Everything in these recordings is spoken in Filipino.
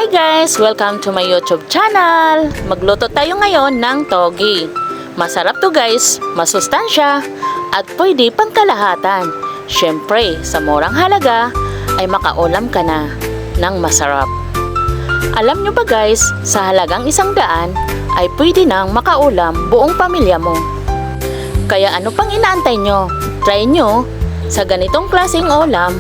Hi guys! Welcome to my YouTube channel! Magluto tayo ngayon ng togi. Masarap to guys, masustansya, at pwede pangkalahatan. Syempre, sa murang halaga ay makaulam ka na ng masarap. Alam nyo ba guys, sa halagang 100 ay pwede nang makaulam buong pamilya mo. Kaya ano pang inaantay nyo? Try nyo sa ganitong klaseng ulam.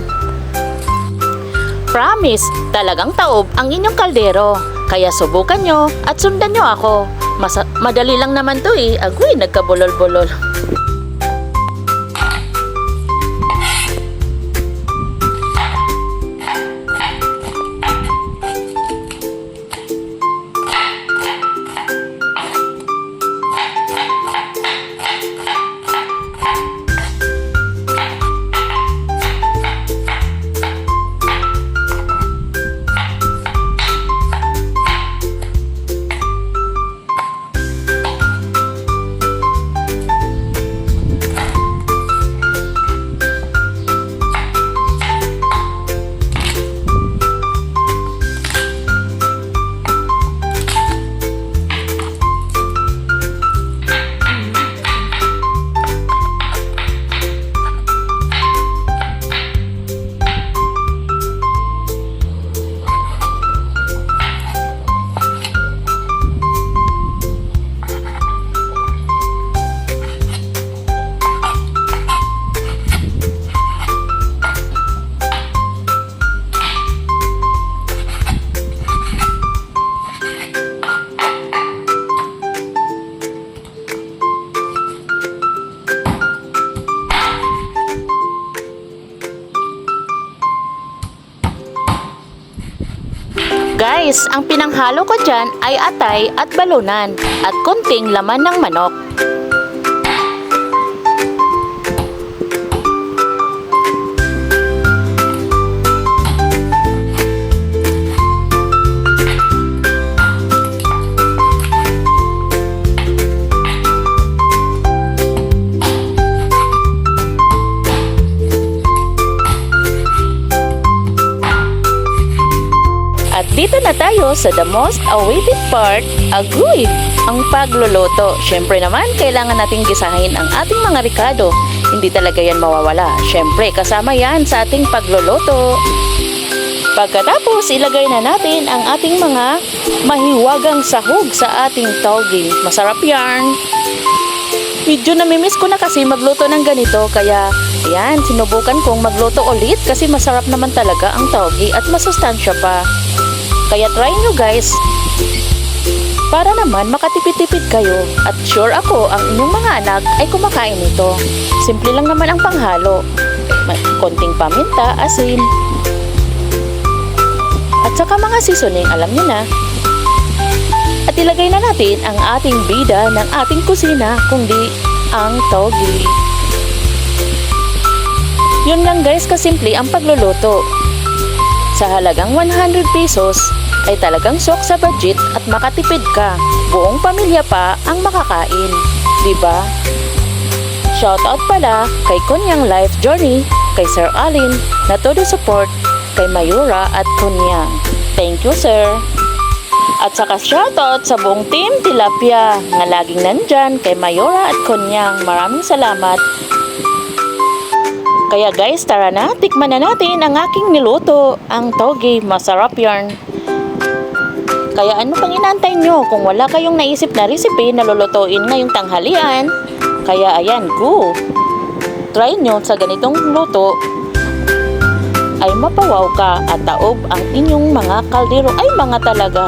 Promise, talagang taob ang inyong kaldero. Kaya subukan nyo at sundan nyo ako. Madali lang naman to eh. Agoy, nagkabulol-bulol. Guys, ang pinanghalo ko dyan ay atay at balunan at konting laman ng manok. At dito na tayo sa the most awaited part, agoy, ang pagluluto. Syempre naman, kailangan nating gisahin ang ating mga ricado. Hindi talaga yan mawawala. Syempre, kasama yan sa ating pagluluto. Pagkatapos, ilagay na natin ang ating mga mahiwagang sahog sa ating togi. Masarap yan. Medyo namimiss ko na kasi magluto ng ganito, kaya ayan, sinubukan kong magluto ulit kasi masarap naman talaga ang togi at masustansya pa. Kaya try nyo guys, para naman makatipid-tipid kayo at sure ako ang inyong mga anak ay kumakain nito. Simple lang naman ang panghalo, may konting paminta, asin, at saka mga seasoning, alam nyo na. At ilagay na natin ang ating bida ng ating kusina, kundi ang togi. Yun lang guys, kasimple ang pagluluto. Sa halagang 100 pesos ay talagang swak sa budget at makatipid ka. Buong pamilya pa ang makakain, diba? Shoutout pala kay Kunyang Life Journey, kay Sir Alin na todo support, kay Mayura at Kunyang. Thank you sir. At saka shoutout sa buong team Tilapia nga laging nandyan kay Mayura at Kunyang. Maraming salamat. Kaya guys, tara na, tikman na natin ang aking niluto, ang togi. Masarap yarn. Kaya ano pang inaantay nyo kung wala kayong naisip na recipe na lulutuin ngayong tanghalian? Kaya ayan, go! Try nyo sa ganitong luto ay mapawaw ka at taob ang inyong mga kaldero. Ay mga talaga!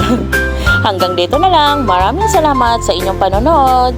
Hanggang dito na lang. Maraming salamat sa inyong panonood.